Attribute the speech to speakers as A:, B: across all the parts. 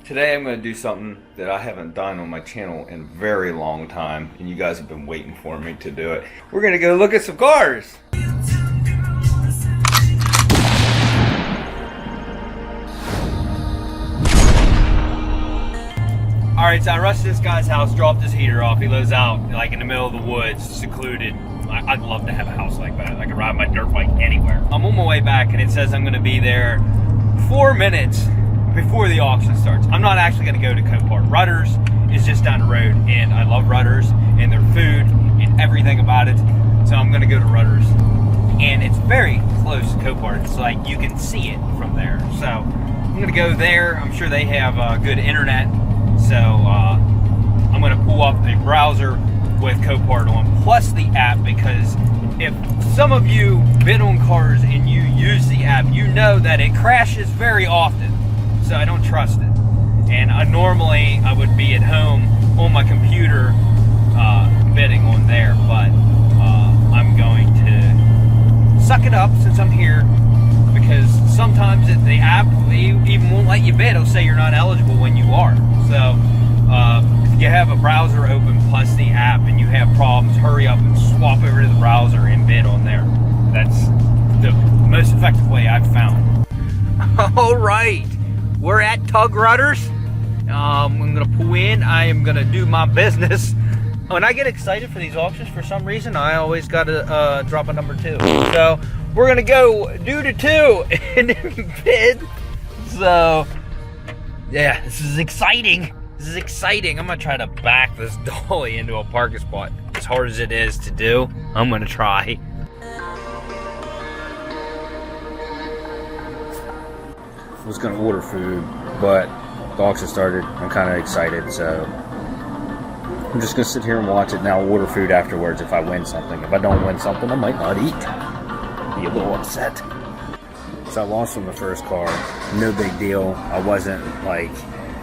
A: Today I'm going to do something that I haven't done on my channel in a very long time, and you guys have been waiting for me to do it. We're going to go look at some cars. Alright, so I rushed to this guy's house, dropped his heater off. He lives out like in the middle of the woods, secluded. I'd love to have a house like that. I could ride my dirt bike anywhere. I'm on my way back and it says I'm going to be there 4 minutes before the auction starts. I'm not actually going to go to Copart. Rutter's is just down the road, and I love Rutter's and their food and everything about it. So I'm going to go to Rutter's, and it's very close to Copart. It's like you can see it from there. So I'm going to go there. I'm sure they have good internet. So I'm going to pull up the browser with Copart on, plus the app, because if some of you bid on cars and you use the app, you know that it crashes very often. So I don't trust it. And normally I would be at home on my computer bidding on there, but I'm going to suck it up since I'm here, because sometimes the app even won't let you bid. It'll say you're not eligible when you are. So if you have a browser open plus the app and you have problems, hurry up and swap over to the browser and bid on there. That's the most effective way I've found. All right. We're at Tug Rudders. I'm going to pull in. I am going to do my business. When I get excited for these auctions, for some reason, I always got to drop a number 2. So we're going to go do the 2 and then bid. So, yeah, this is exciting. This is exciting. I'm going to try to back this dolly into a parking spot. As hard as it is to do, I'm going to try. I was going to order food, but the auction started. I'm kind of excited, so I'm just going to sit here and watch it. Now I'll order food afterwards if I win something. If I don't win something, I might not eat. Be a little upset. So I lost on the first car. No big deal. I wasn't like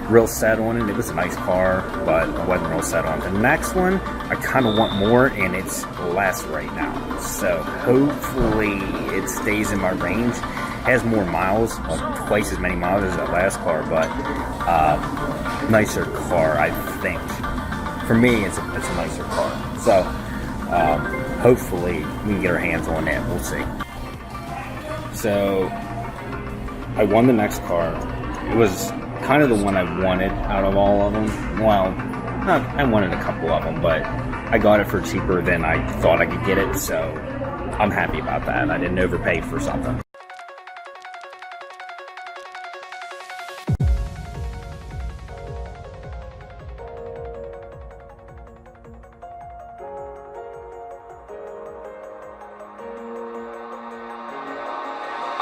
A: real set on it. It was a nice car, but I wasn't real set on it. The next one, I kind of want more, and it's less right now. So hopefully it stays in my range. Has more miles, like twice as many miles as that last car, but nicer car, I think. For me, it's a nicer car. So hopefully we can get our hands on it. We'll see. So I won the next car. It was kind of the one I wanted out of all of them. Well, I wanted a couple of them, but I got it for cheaper than I thought I could get it. So I'm happy about that. I didn't overpay for something.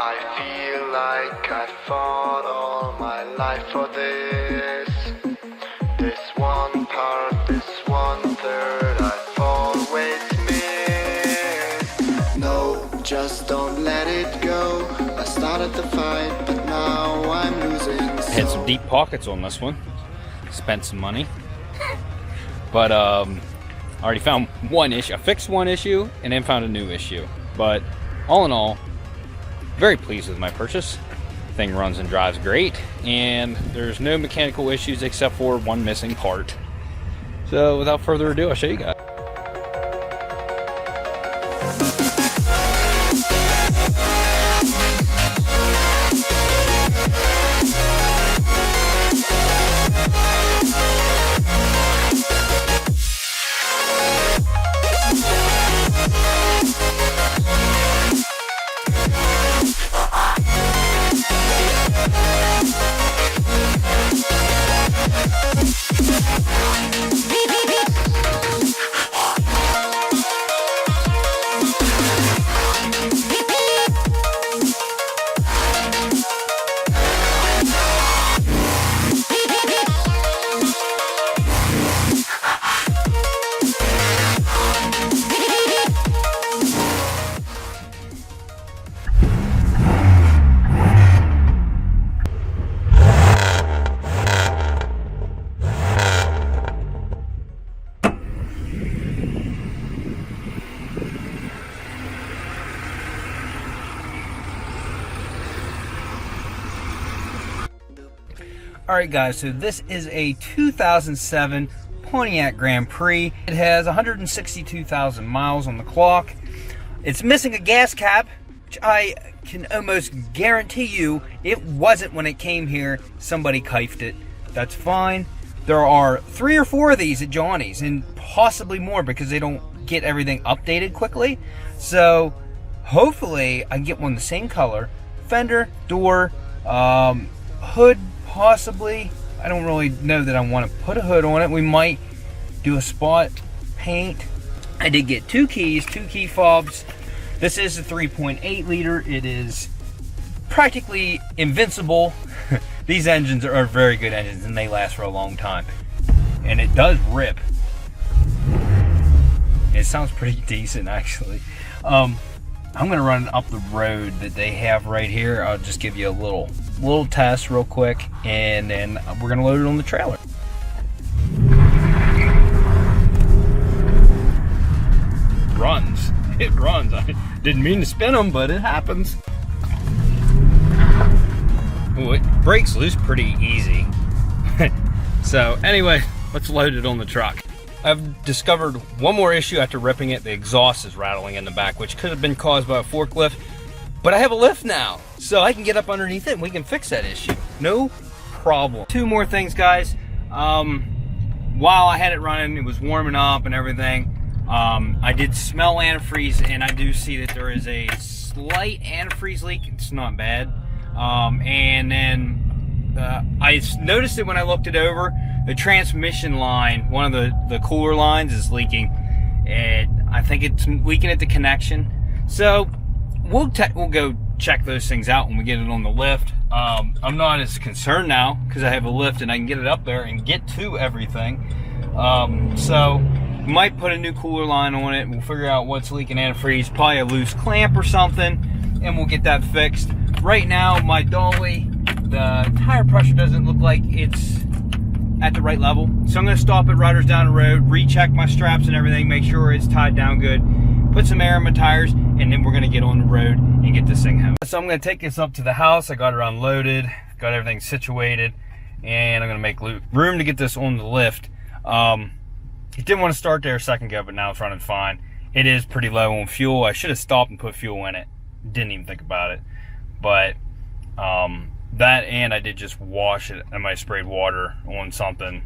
B: I feel like I fought all my life for this. This one part, this 1/3 I've always missed. No, just don't let it go. I started the fight, but now I'm losing.
A: Had some deep pockets on this one. Spent some money. But I already found one issue. I fixed one issue and then found a new issue. But all in all, very pleased with my purchase. Thing runs and drives great, and there's no mechanical issues except for one missing part. So without further ado, I'll show you guys.
C: Alright guys, so this is a 2007 Pontiac Grand Prix. It has 162,000 miles on the clock. It's missing a gas cap, which I can almost guarantee you it wasn't when it came here. Somebody kifed it. That's fine. There are 3 or 4 of these at Johnny's, and possibly more because they don't get everything updated quickly. So hopefully I can get one the same color. Fender, door, hood possibly. I don't really know that I want to put a hood on it. We might do a spot paint. I did get 2 keys, 2 key fobs. This is a 3.8 liter. It is practically invincible. These engines are very good engines and they last for a long time. And it does rip. It sounds pretty decent actually. I'm gonna run up the road that they have right here. I'll just give you a little test real quick, and then we're gonna load it on the trailer. Runs. It runs. I didn't mean to spin them, but it happens. Ooh, it breaks loose pretty easy. So anyway, let's load it on the truck. I've discovered one more issue after ripping it. The exhaust is rattling in the back, which could have been caused by a forklift, but I have a lift now, so I can get up underneath it and we can fix that issue. No problem. 2 more things, guys. While I had it running, it was warming up and everything. I did smell antifreeze, and I do see that there is a slight antifreeze leak. It's not bad. And then I noticed it when I looked it over. The transmission line, one of the cooler lines, is leaking, and I think it's leaking at the connection. So we'll go check those things out when we get it on the lift. I'm not as concerned now because I have a lift and I can get it up there and get to everything. So might put a new cooler line on it. We'll figure out what's leaking antifreeze, probably a loose clamp or something, and we'll get that fixed. Right now, my dolly, the tire pressure doesn't look like it's at the right level. So I'm gonna stop at Riders Down the Road, recheck my straps and everything, make sure it's tied down good, put some air in my tires, and then we're gonna get on the road and get this thing home. So I'm gonna take this up to the house. I got it unloaded, got everything situated, and I'm gonna make room to get this on the lift. It didn't want to start there a second ago, but now it's running fine. It is pretty low on fuel. I should have stopped and put fuel in it. Didn't even think about it. But that, and I did just wash it. I might have sprayed water on something,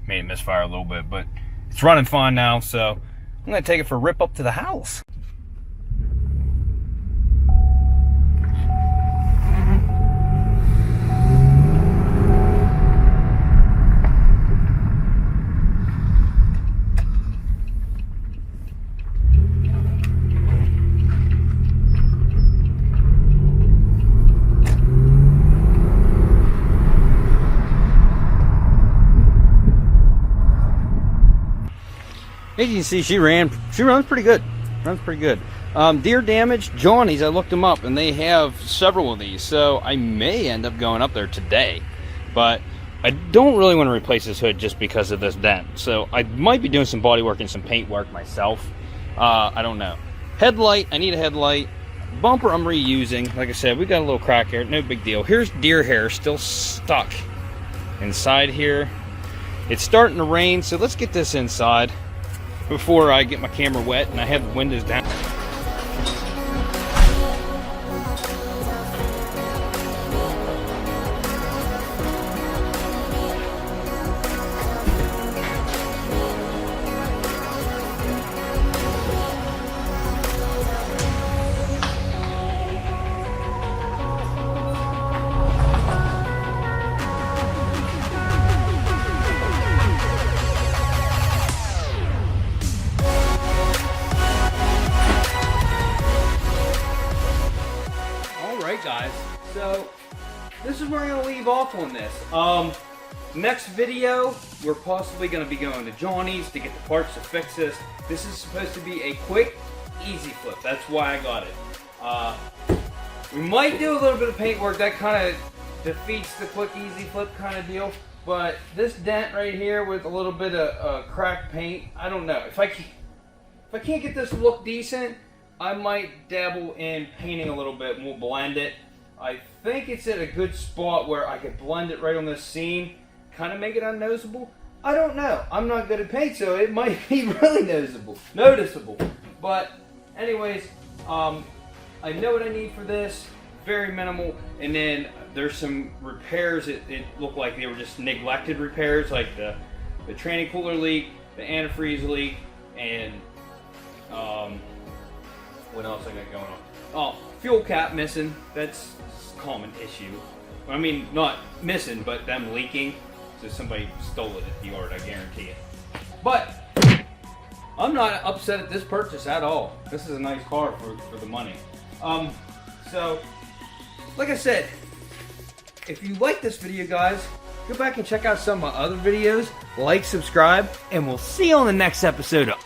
C: made it misfire a little bit, but it's running fine now. So I'm gonna take it for a rip up to the house. As you can see, she runs pretty good. Deer damage, Johnny's, I looked them up and they have several of these, so I may end up going up there today, but I don't really want to replace this hood just because of this dent, so I might be doing some body work and some paint work myself. I don't know. Headlight, I need a headlight. Bumper I'm reusing. Like I said, we got a little crack here, no big deal. Here's deer hair still stuck inside here. It's starting to rain, so let's get this inside before I get my camera wet and I have the windows down. Guys, so this is where I'm gonna leave off on this. Next video, we're possibly gonna be going to Johnny's to get the parts to fix this. This is supposed to be a quick, easy flip. That's why I got it. We might do a little bit of paint work. That kind of defeats the quick, easy flip kind of deal. But this dent right here with a little bit of cracked paint, I don't know. If I can't get this to look decent, I might dabble in painting a little bit and we'll blend it. I think it's at a good spot where I could blend it right on this seam kind of make it unnoticeable. I don't know. I'm not good at paint, so it might be really noticeable. But anyways, I know what I need for this. Very minimal. And then there's some repairs. It looked like they were just neglected repairs, like the tranny cooler leak, the antifreeze leak, and what else I got going on? Oh, fuel cap missing. That's a common issue. I mean, not missing, but them leaking. So somebody stole it at the yard, I guarantee it. But I'm not upset at this purchase at all. This is a nice car for the money. So, like I said, if you like this video, guys, go back and check out some of my other videos. Like, subscribe, and we'll see you on the next episode of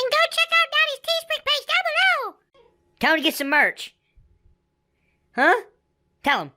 D: And go check out Daddy's Teespring page down below. Tell him to get some merch. Huh? Tell him.